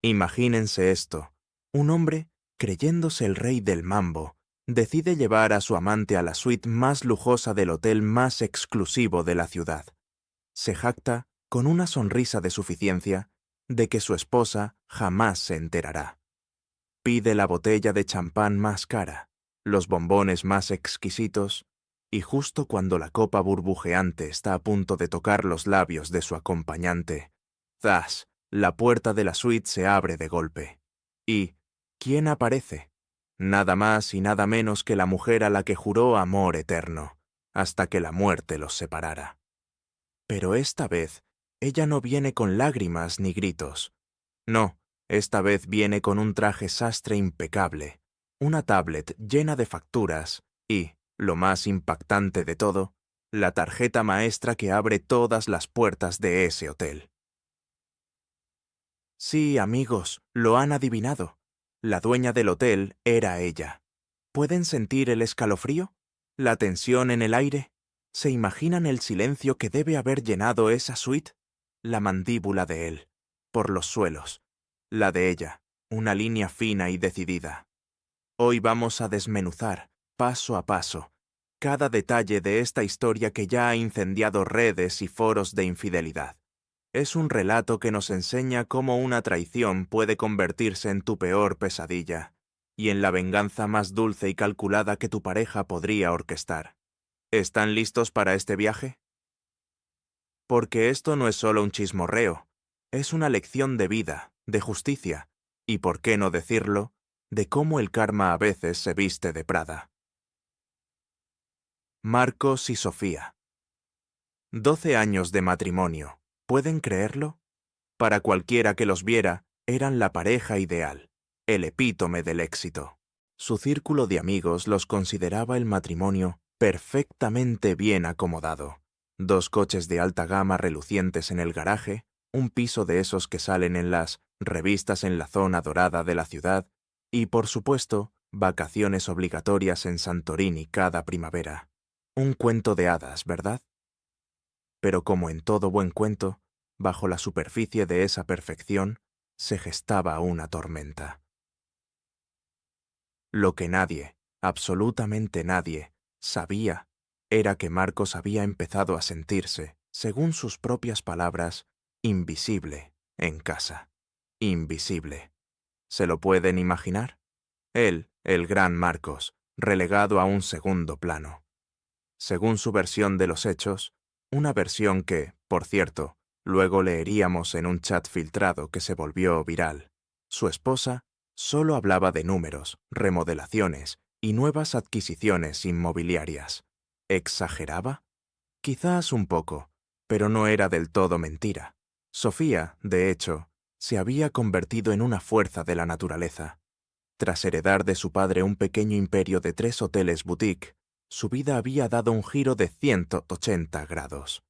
Imagínense esto. Un hombre, creyéndose el rey del mambo, decide llevar a su amante a la suite más lujosa del hotel más exclusivo de la ciudad. Se jacta, con una sonrisa de suficiencia, de que su esposa jamás se enterará. Pide la botella de champán más cara, los bombones más exquisitos, y justo cuando la copa burbujeante está a punto de tocar los labios de su acompañante, ¡zas!, la puerta de la suite se abre de golpe. ¿Y quién aparece? Nada más y nada menos que la mujer a la que juró amor eterno, hasta que la muerte los separara. Pero esta vez, ella no viene con lágrimas ni gritos. No, esta vez viene con un traje sastre impecable, una tablet llena de facturas y, lo más impactante de todo, la tarjeta maestra que abre todas las puertas de ese hotel. Sí, amigos, lo han adivinado. La dueña del hotel era ella. ¿Pueden sentir el escalofrío? ¿La tensión en el aire? ¿Se imaginan el silencio que debe haber llenado esa suite? La mandíbula de él, por los suelos. La de ella, una línea fina y decidida. Hoy vamos a desmenuzar, paso a paso, cada detalle de esta historia que ya ha incendiado redes y foros de infidelidad. Es un relato que nos enseña cómo una traición puede convertirse en tu peor pesadilla y en la venganza más dulce y calculada que tu pareja podría orquestar. ¿Están listos para este viaje? Porque esto no es solo un chismorreo, es una lección de vida, de justicia, y por qué no decirlo, de cómo el karma a veces se viste de Prada. Marcos y Sofía. 12 años de matrimonio. ¿Pueden creerlo? Para cualquiera que los viera, eran la pareja ideal, el epítome del éxito. Su círculo de amigos los consideraba el matrimonio perfectamente bien acomodado. 2 coches de alta gama relucientes en el garaje, un piso de esos que salen en las revistas en la zona dorada de la ciudad, y, por supuesto, vacaciones obligatorias en Santorini cada primavera. Un cuento de hadas, ¿verdad? Pero como en todo buen cuento, bajo la superficie de esa perfección, se gestaba una tormenta. Lo que nadie, absolutamente nadie, sabía era que Marcos había empezado a sentirse, según sus propias palabras, invisible en casa. Invisible. ¿Se lo pueden imaginar? Él, el gran Marcos, relegado a un segundo plano. Según su versión de los hechos, una versión que, por cierto, luego leeríamos en un chat filtrado que se volvió viral, su esposa solo hablaba de números, remodelaciones y nuevas adquisiciones inmobiliarias. ¿Exageraba? Quizás un poco, pero no era del todo mentira. Sofía, de hecho, se había convertido en una fuerza de la naturaleza. Tras heredar de su padre un pequeño imperio de 3 hoteles boutique, su vida había dado un giro de 180 grados.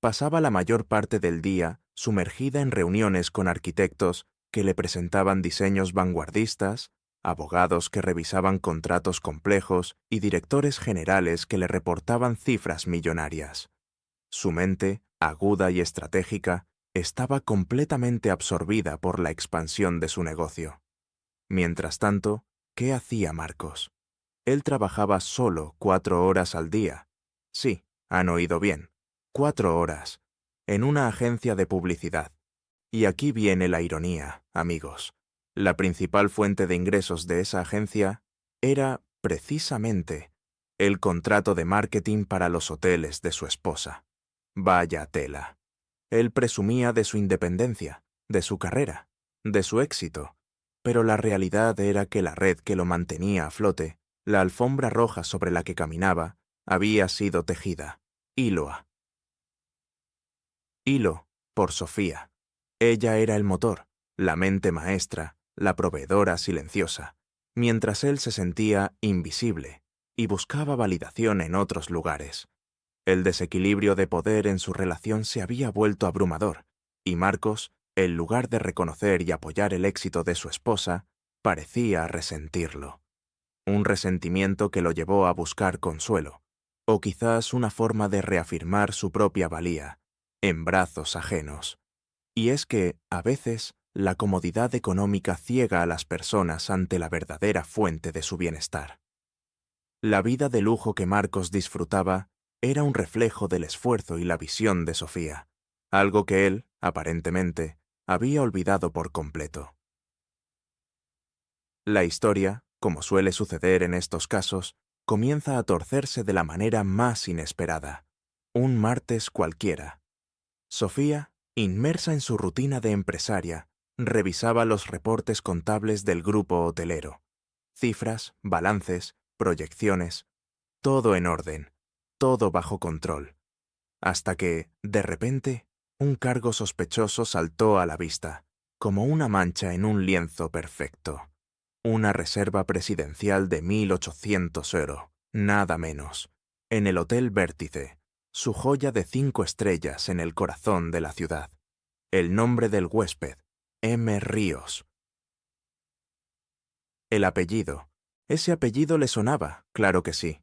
Pasaba la mayor parte del día sumergida en reuniones con arquitectos que le presentaban diseños vanguardistas, abogados que revisaban contratos complejos y directores generales que le reportaban cifras millonarias. Su mente, aguda y estratégica, estaba completamente absorbida por la expansión de su negocio. Mientras tanto, ¿qué hacía Marcos? Él trabajaba solo 4 horas al día. Sí, han oído bien, 4 horas, en una agencia de publicidad. Y aquí viene la ironía, amigos. La principal fuente de ingresos de esa agencia era, precisamente, el contrato de marketing para los hoteles de su esposa. Vaya tela. Él presumía de su independencia, de su carrera, de su éxito, pero la realidad era que la red que lo mantenía a flote, la alfombra roja sobre la que caminaba, había sido tejida, hilo a hilo, por Sofía. Ella era el motor, la mente maestra, la proveedora silenciosa, mientras él se sentía invisible y buscaba validación en otros lugares. El desequilibrio de poder en su relación se había vuelto abrumador, y Marcos, en lugar de reconocer y apoyar el éxito de su esposa, parecía resentirlo. Un resentimiento que lo llevó a buscar consuelo, o quizás una forma de reafirmar su propia valía, en brazos ajenos. Y es que, a veces, la comodidad económica ciega a las personas ante la verdadera fuente de su bienestar. La vida de lujo que Marcos disfrutaba era un reflejo del esfuerzo y la visión de Sofía, algo que él, aparentemente, había olvidado por completo. La historia, como suele suceder en estos casos, comienza a torcerse de la manera más inesperada. Un martes cualquiera. Sofía, inmersa en su rutina de empresaria, revisaba los reportes contables del grupo hotelero. Cifras, balances, proyecciones, todo en orden, todo bajo control. Hasta que, de repente, un cargo sospechoso saltó a la vista, como una mancha en un lienzo perfecto. Una reserva presidencial de 1.800 euros, nada menos, en el Hotel Vértice, su joya de 5 estrellas en el corazón de la ciudad. El nombre del huésped, M. Ríos. El apellido. Ese apellido le sonaba, claro que sí.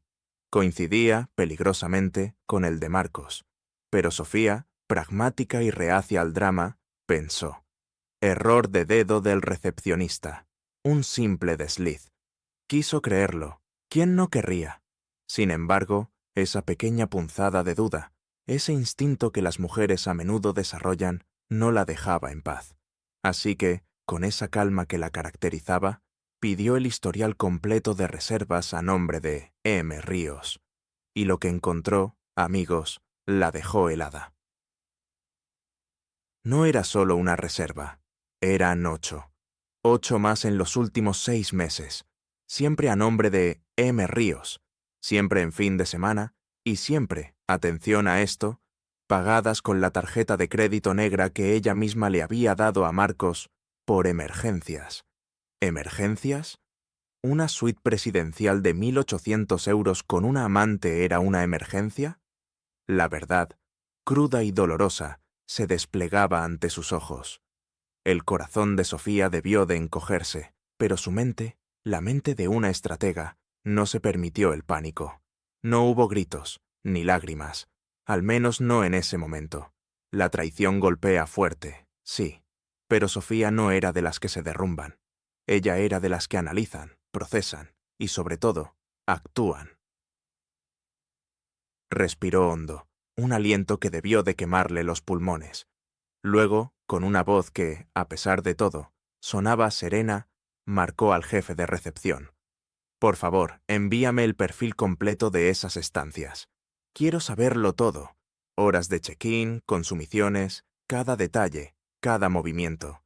Coincidía, peligrosamente, con el de Marcos. Pero Sofía, pragmática y reacia al drama, pensó. Error de dedo del recepcionista. Un simple desliz. Quiso creerlo. ¿Quién no querría? Sin embargo, esa pequeña punzada de duda, ese instinto que las mujeres a menudo desarrollan, no la dejaba en paz. Así que, con esa calma que la caracterizaba, pidió el historial completo de reservas a nombre de M. Ríos. Y lo que encontró, amigos, la dejó helada. No era solo una reserva, eran 8. 8 más en los últimos 6 meses, siempre a nombre de M. Ríos, siempre en fin de semana y siempre, atención a esto, pagadas con la tarjeta de crédito negra que ella misma le había dado a Marcos por emergencias. ¿Emergencias? ¿Una suite presidencial de 1.800 euros con una amante era una emergencia? La verdad, cruda y dolorosa, se desplegaba ante sus ojos. El corazón de Sofía debió de encogerse, pero su mente, la mente de una estratega, no se permitió el pánico. No hubo gritos, ni lágrimas, al menos no en ese momento. La traición golpea fuerte, sí, pero Sofía no era de las que se derrumban. Ella era de las que analizan, procesan y, sobre todo, actúan. Respiró hondo, un aliento que debió de quemarle los pulmones. Luego, con una voz que, a pesar de todo, sonaba serena, marcó al jefe de recepción. Por favor, envíame el perfil completo de esas estancias. Quiero saberlo todo. Horas de check-in, consumiciones, cada detalle, cada movimiento.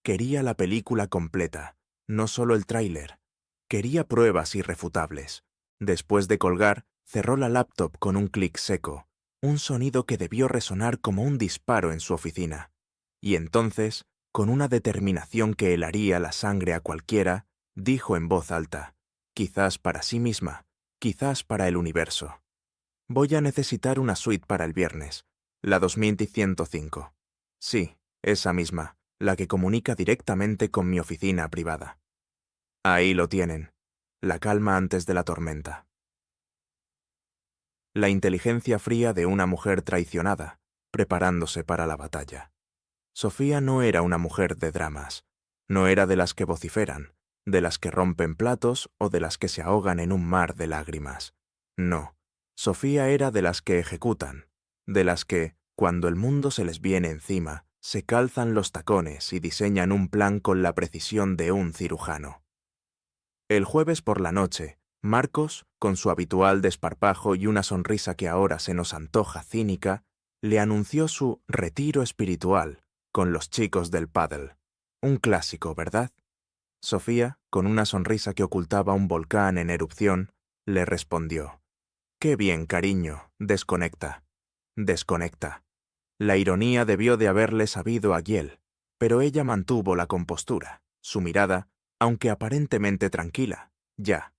Quería la película completa, no solo el tráiler. Quería pruebas irrefutables. Después de colgar, cerró la laptop con un clic seco, un sonido que debió resonar como un disparo en su oficina. Y entonces, con una determinación que helaría la sangre a cualquiera, dijo en voz alta, quizás para sí misma, quizás para el universo. Voy a necesitar una suite para el viernes, la 2105. Sí, esa misma, la que comunica directamente con mi oficina privada. Ahí lo tienen, la calma antes de la tormenta. La inteligencia fría de una mujer traicionada, preparándose para la batalla. Sofía no era una mujer de dramas, no era de las que vociferan, de las que rompen platos o de las que se ahogan en un mar de lágrimas. No, Sofía era de las que ejecutan, de las que, cuando el mundo se les viene encima, se calzan los tacones y diseñan un plan con la precisión de un cirujano. El jueves por la noche, Marcos, con su habitual desparpajo y una sonrisa que ahora se nos antoja cínica, le anunció su retiro espiritual con los chicos del pádel. Un clásico, ¿verdad? Sofía, con una sonrisa que ocultaba un volcán en erupción, le respondió: «Qué bien, cariño, desconecta. Desconecta». La ironía debió de haberle sabido a hiel, pero ella mantuvo la compostura, su mirada, aunque aparentemente tranquila, ya.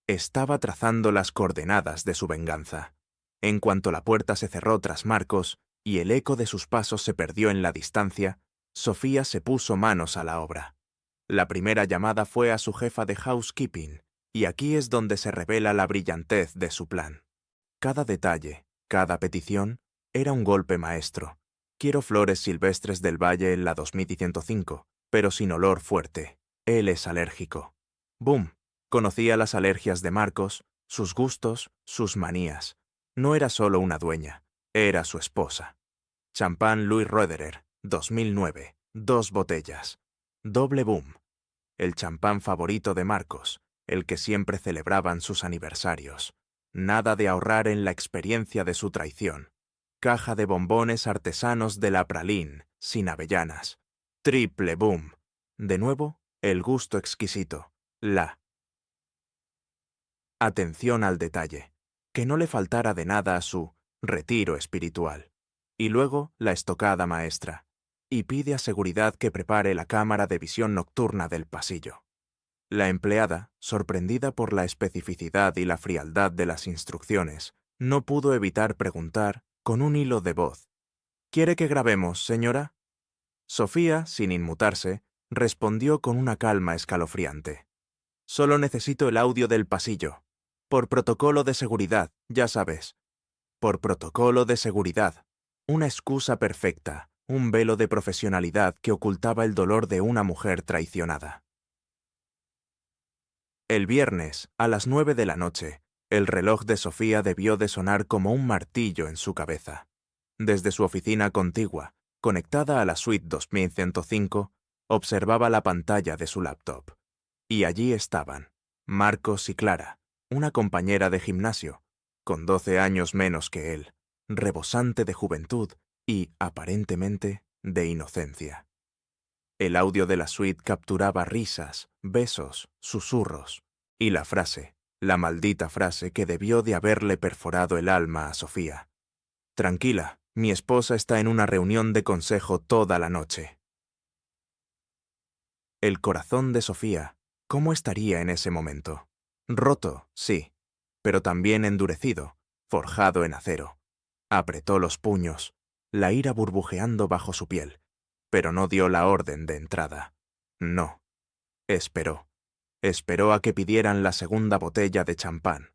Estaba trazando las coordenadas de su venganza. En cuanto la puerta se cerró tras Marcos y el eco de sus pasos se perdió en la distancia, Sofía se puso manos a la obra. La primera llamada fue a su jefa de housekeeping, y aquí es donde se revela la brillantez de su plan. Cada detalle, cada petición, era un golpe maestro. Quiero flores silvestres del valle en la 2105, pero sin olor fuerte. Él es alérgico. Boom. Conocía las alergias de Marcos, sus gustos, sus manías. No era solo una dueña, era su esposa. Champán Louis Roederer, 2009. 2 botellas. Doble boom. El champán favorito de Marcos, el que siempre celebraban sus aniversarios. Nada de ahorrar en la experiencia de su traición. Caja de bombones artesanos de la Praline, sin avellanas. Triple boom. De nuevo, el gusto exquisito. La atención al detalle. Que no le faltara de nada a su retiro espiritual. Y luego, la estocada maestra. Y pide a seguridad que prepare la cámara de visión nocturna del pasillo. La empleada, sorprendida por la especificidad y la frialdad de las instrucciones, no pudo evitar preguntar, con un hilo de voz: ¿Quiere que grabemos, señora? Sofía, sin inmutarse, respondió con una calma escalofriante: Solo necesito el audio del pasillo. Por protocolo de seguridad, ya sabes. Por protocolo de seguridad. Una excusa perfecta, un velo de profesionalidad que ocultaba el dolor de una mujer traicionada. El viernes, a las 9 de la noche, el reloj de Sofía debió de sonar como un martillo en su cabeza. Desde su oficina contigua, conectada a la suite 2105, observaba la pantalla de su laptop. Y allí estaban, Marcos y Clara, una compañera de gimnasio, con 12 años menos que él, rebosante de juventud y, aparentemente, de inocencia. El audio de la suite capturaba risas, besos, susurros, y la frase, la maldita frase que debió de haberle perforado el alma a Sofía. Tranquila, mi esposa está en una reunión de consejo toda la noche. El corazón de Sofía, ¿cómo estaría en ese momento? Roto, sí, pero también endurecido, forjado en acero. Apretó los puños, la ira burbujeando bajo su piel, pero no dio la orden de entrada. No. Esperó. Esperó a que pidieran la segunda botella de champán,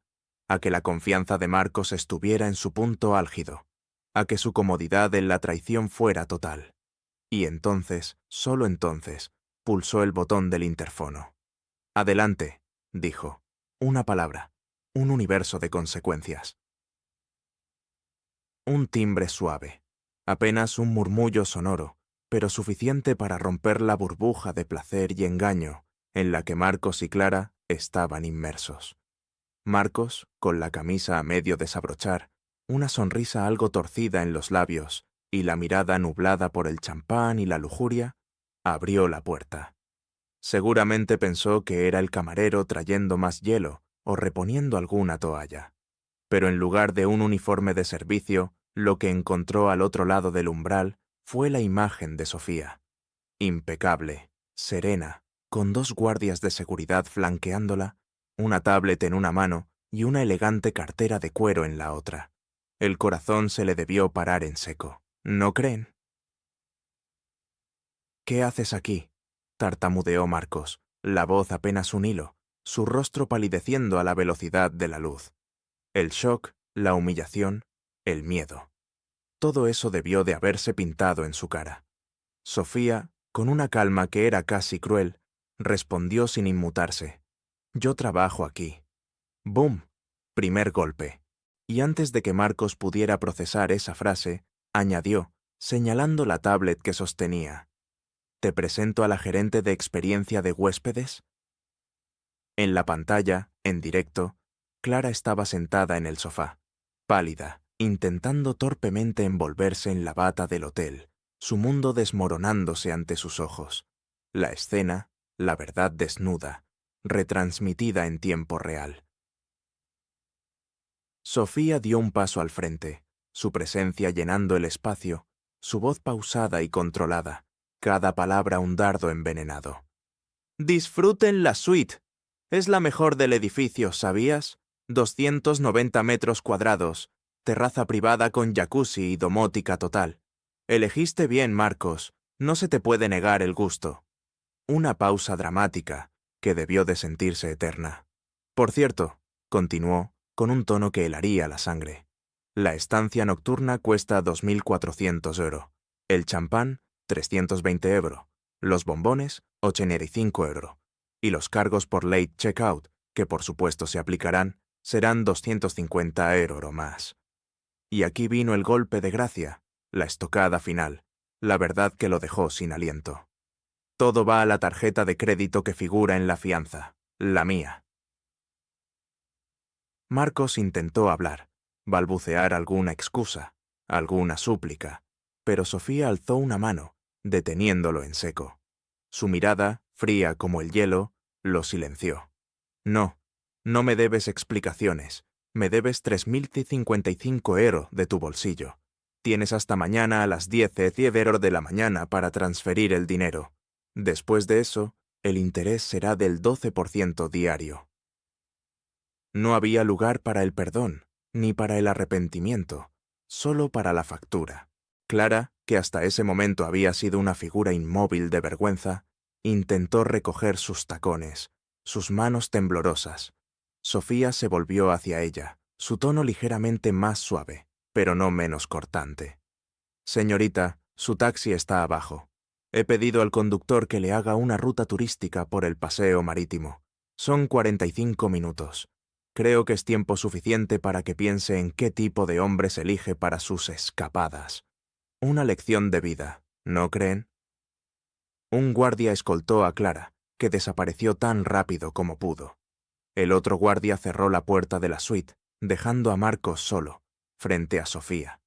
a que la confianza de Marcos estuviera en su punto álgido, a que su comodidad en la traición fuera total. Y entonces, solo entonces, pulsó el botón del interfono. Adelante, dijo. Una palabra, un universo de consecuencias. Un timbre suave, apenas un murmullo sonoro, pero suficiente para romper la burbuja de placer y engaño en la que Marcos y Clara estaban inmersos. Marcos, con la camisa a medio desabrochar, una sonrisa algo torcida en los labios y la mirada nublada por el champán y la lujuria, abrió la puerta. Seguramente pensó que era el camarero trayendo más hielo o reponiendo alguna toalla. Pero en lugar de un uniforme de servicio, lo que encontró al otro lado del umbral fue la imagen de Sofía. Impecable, serena, con 2 guardias de seguridad flanqueándola, una tablet en una mano y una elegante cartera de cuero en la otra. El corazón se le debió parar en seco. ¿No creen? ¿Qué haces aquí?, tartamudeó Marcos, la voz apenas un hilo, su rostro palideciendo a la velocidad de la luz. El shock, la humillación, el miedo. Todo eso debió de haberse pintado en su cara. Sofía, con una calma que era casi cruel, respondió sin inmutarse: Yo trabajo aquí. ¡Bum! Primer golpe. Y antes de que Marcos pudiera procesar esa frase, añadió, señalando la tablet que sostenía: ¿Te presento a la gerente de experiencia de huéspedes? En la pantalla, en directo, Clara estaba sentada en el sofá, pálida, intentando torpemente envolverse en la bata del hotel, su mundo desmoronándose ante sus ojos. La escena, la verdad desnuda, retransmitida en tiempo real. Sofía dio un paso al frente, su presencia llenando el espacio, su voz pausada y controlada, cada palabra un dardo envenenado. «Disfruten la suite. Es la mejor del edificio, ¿sabías? 290 metros cuadrados, terraza privada con jacuzzi y domótica total. Elegiste bien, Marcos, no se te puede negar el gusto». Una pausa dramática, que debió de sentirse eterna. Por cierto, continuó, con un tono que helaría la sangre, la estancia nocturna cuesta 2.400 €. El champán, 320 €. Los bombones, 85 €. Y los cargos por late checkout, que por supuesto se aplicarán, serán 250 € más. Y aquí vino el golpe de gracia, la estocada final, la verdad que lo dejó sin aliento. Todo va a la tarjeta de crédito que figura en la fianza, la mía. Marcos intentó hablar, balbucear alguna excusa, alguna súplica, pero Sofía alzó una mano, deteniéndolo en seco. Su mirada, fría como el hielo, lo silenció. No, no me debes explicaciones. Me debes 3.055 € de tu bolsillo. Tienes hasta mañana a las 10 € de la mañana para transferir el dinero. Después de eso, el interés será del 12% diario. No había lugar para el perdón, ni para el arrepentimiento, solo para la factura. Clara, que hasta ese momento había sido una figura inmóvil de vergüenza, intentó recoger sus tacones, sus manos temblorosas. Sofía se volvió hacia ella, su tono ligeramente más suave, pero no menos cortante. «Señorita, su taxi está abajo. He pedido al conductor que le haga una ruta turística por el paseo marítimo. Son 45 minutos. Creo que es tiempo suficiente para que piense en qué tipo de hombres elige para sus escapadas. Una lección de vida, ¿no creen?» Un guardia escoltó a Clara, que desapareció tan rápido como pudo. El otro guardia cerró la puerta de la suite, dejando a Marcos solo, frente a Sofía.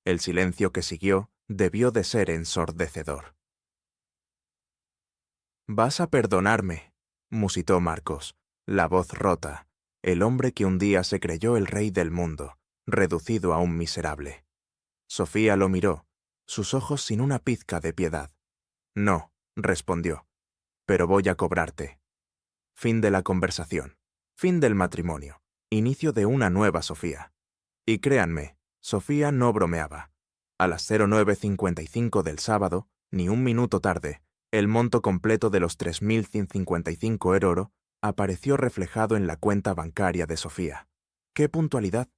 El silencio que siguió debió de ser ensordecedor. «Vas a perdonarme», musitó Marcos, la voz rota, el hombre que un día se creyó el rey del mundo, reducido a un miserable. Sofía lo miró, sus ojos sin una pizca de piedad. «No», respondió, «pero voy a cobrarte». Fin de la conversación. Fin del matrimonio. Inicio de una nueva Sofía. Y créanme, Sofía no bromeaba. A las 09:55 del sábado, ni un minuto tarde, el monto completo de los 3.155 € apareció reflejado en la cuenta bancaria de Sofía. ¡Qué puntualidad!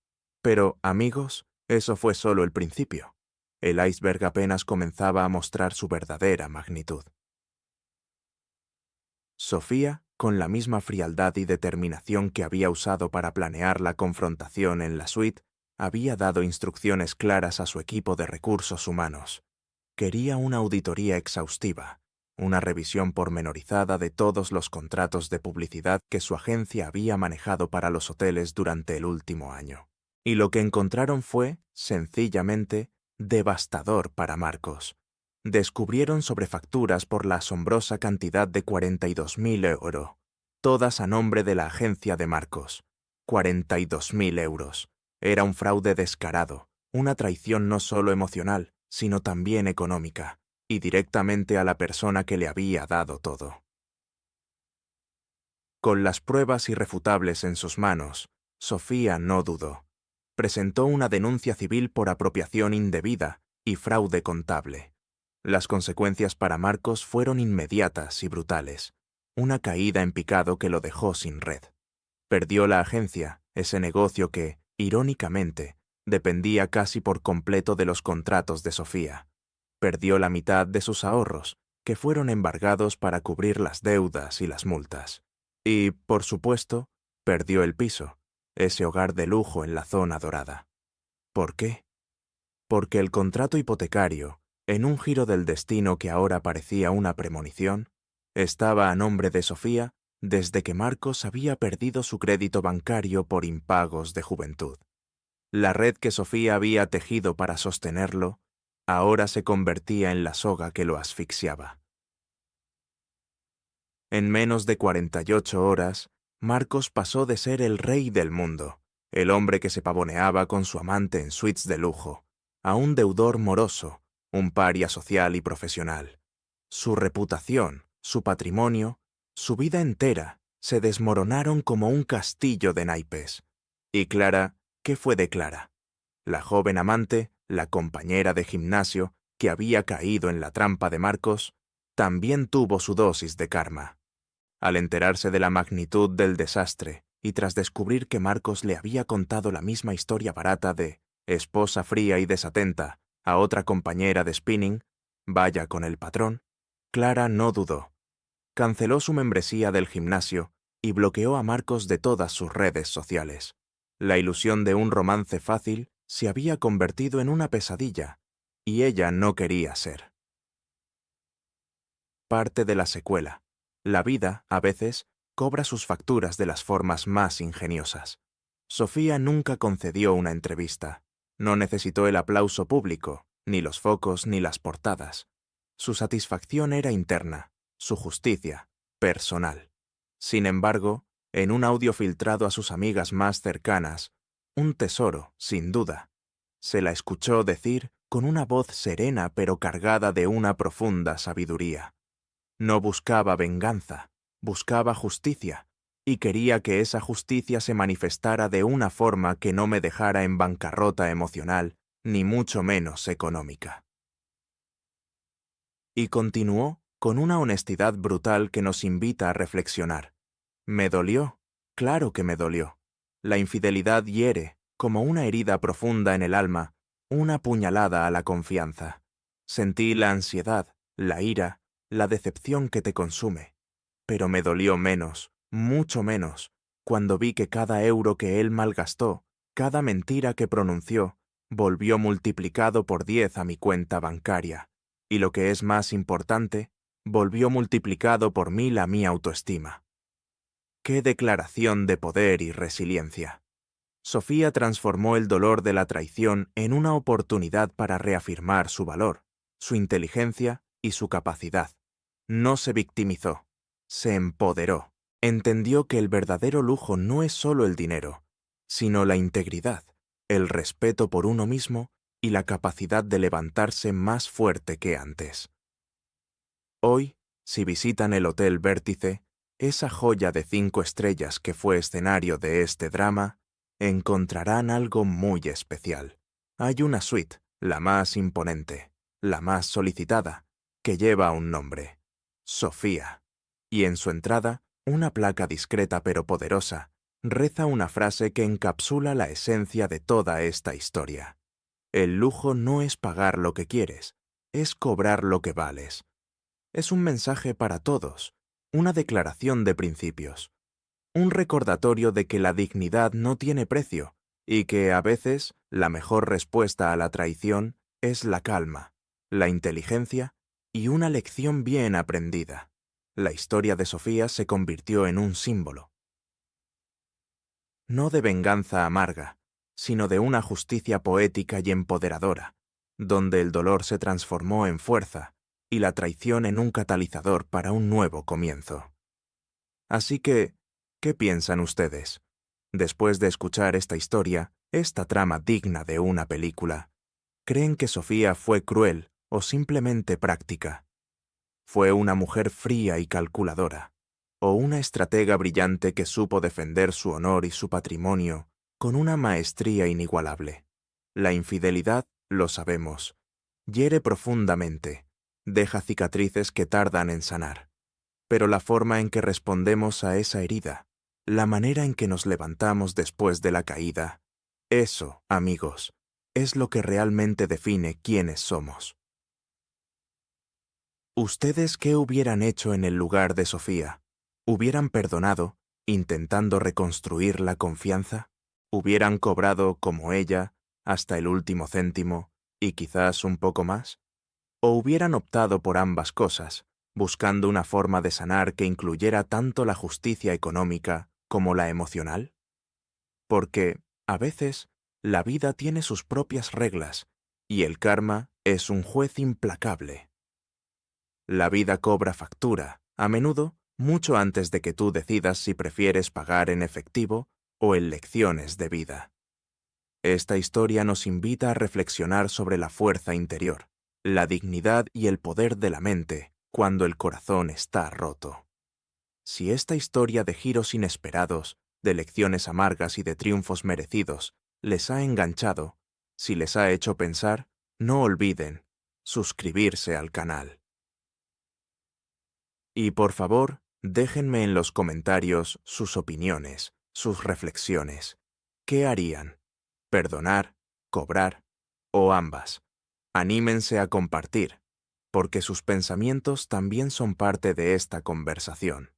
Pero, amigos, eso fue solo el principio. El iceberg apenas comenzaba a mostrar su verdadera magnitud. Sofía, con la misma frialdad y determinación que había usado para planear la confrontación en la suite, había dado instrucciones claras a su equipo de recursos humanos. Quería una auditoría exhaustiva, una revisión pormenorizada de todos los contratos de publicidad que su agencia había manejado para los hoteles durante el último año. Y lo que encontraron fue, sencillamente, devastador para Marcos. Descubrieron sobrefacturas por la asombrosa cantidad de 42.000 €, todas a nombre de la agencia de Marcos. 42.000 €. Era un fraude descarado, una traición no solo emocional, sino también económica, y directamente a la persona que le había dado todo. Con las pruebas irrefutables en sus manos, Sofía no dudó. Presentó una denuncia civil por apropiación indebida y fraude contable. Las consecuencias para Marcos fueron inmediatas y brutales. Una caída en picado que lo dejó sin red. Perdió la agencia, ese negocio que, irónicamente, dependía casi por completo de los contratos de Sofía. Perdió la mitad de sus ahorros, que fueron embargados para cubrir las deudas y las multas. Y, por supuesto, perdió el piso, ese hogar de lujo en la zona dorada. ¿Por qué? Porque el contrato hipotecario, en un giro del destino que ahora parecía una premonición, estaba a nombre de Sofía desde que Marcos había perdido su crédito bancario por impagos de juventud. La red que Sofía había tejido para sostenerlo ahora se convertía en la soga que lo asfixiaba. En menos de 48 horas, Marcos pasó de ser el rey del mundo, el hombre que se pavoneaba con su amante en suites de lujo, a un deudor moroso, un paria social y profesional. Su reputación, su patrimonio, su vida entera se desmoronaron como un castillo de naipes. Y Clara, ¿qué fue de Clara? La joven amante, la compañera de gimnasio, que había caído en la trampa de Marcos, también tuvo su dosis de karma. Al enterarse de la magnitud del desastre y tras descubrir que Marcos le había contado la misma historia barata de esposa fría y desatenta, a otra compañera de spinning, vaya con el patrón, Clara no dudó. Canceló su membresía del gimnasio y bloqueó a Marcos de todas sus redes sociales. La ilusión de un romance fácil se había convertido en una pesadilla, y ella no quería ser. Parte de la secuela. La vida, a veces, cobra sus facturas de las formas más ingeniosas. Sofía nunca concedió una entrevista. No necesitó el aplauso público, ni los focos ni las portadas. Su satisfacción era interna, su justicia, personal. Sin embargo, en un audio filtrado a sus amigas más cercanas, un tesoro, sin duda, se la escuchó decir con una voz serena pero cargada de una profunda sabiduría. No buscaba venganza, buscaba justicia, y quería que esa justicia se manifestara de una forma que no me dejara en bancarrota emocional, ni mucho menos económica. Y continuó con una honestidad brutal que nos invita a reflexionar. Me dolió, claro que me dolió. La infidelidad hiere, como una herida profunda en el alma, una puñalada a la confianza. Sentí la ansiedad, la ira, la decepción que te consume. Pero me dolió menos, mucho menos, cuando vi que cada euro que él malgastó, cada mentira que pronunció, volvió multiplicado por 10 a mi cuenta bancaria, y lo que es más importante, volvió multiplicado por 1000 a mi autoestima. ¡Qué declaración de poder y resiliencia! Sofía transformó el dolor de la traición en una oportunidad para reafirmar su valor, su inteligencia y su capacidad. No se victimizó, se empoderó. Entendió que el verdadero lujo no es solo el dinero, sino la integridad, el respeto por uno mismo y la capacidad de levantarse más fuerte que antes. Hoy, si visitan el Hotel Vértice, esa joya de 5 estrellas que fue escenario de este drama, encontrarán algo muy especial. Hay una suite, la más imponente, la más solicitada, que lleva un nombre: Sofía. Y en su entrada, una placa discreta pero poderosa reza una frase que encapsula la esencia de toda esta historia. El lujo no es pagar lo que quieres, es cobrar lo que vales. Es un mensaje para todos, una declaración de principios, un recordatorio de que la dignidad no tiene precio y que, a veces, la mejor respuesta a la traición es la calma, la inteligencia y una lección bien aprendida. La historia de Sofía se convirtió en un símbolo. No de venganza amarga, sino de una justicia poética y empoderadora, donde el dolor se transformó en fuerza y la traición en un catalizador para un nuevo comienzo. Así que, ¿qué piensan ustedes? Después de escuchar esta historia, esta trama digna de una película, ¿creen que Sofía fue cruel o simplemente práctica? ¿Fue una mujer fría y calculadora, o una estratega brillante que supo defender su honor y su patrimonio con una maestría inigualable? La infidelidad, lo sabemos, hiere profundamente, deja cicatrices que tardan en sanar. Pero la forma en que respondemos a esa herida, la manera en que nos levantamos después de la caída, eso, amigos, es lo que realmente define quiénes somos. ¿Ustedes qué hubieran hecho en el lugar de Sofía? ¿Hubieran perdonado, intentando reconstruir la confianza? ¿Hubieran cobrado, como ella, hasta el último céntimo, y quizás un poco más? ¿O hubieran optado por ambas cosas, buscando una forma de sanar que incluyera tanto la justicia económica como la emocional? Porque, a veces, la vida tiene sus propias reglas, y el karma es un juez implacable. La vida cobra factura, a menudo, mucho antes de que tú decidas si prefieres pagar en efectivo o en lecciones de vida. Esta historia nos invita a reflexionar sobre la fuerza interior, la dignidad y el poder de la mente cuando el corazón está roto. Si esta historia de giros inesperados, de lecciones amargas y de triunfos merecidos les ha enganchado, si les ha hecho pensar, no olviden suscribirse al canal. Y por favor, déjenme en los comentarios sus opiniones, sus reflexiones. ¿Qué harían? ¿Perdonar, cobrar o ambas? Anímense a compartir, porque sus pensamientos también son parte de esta conversación.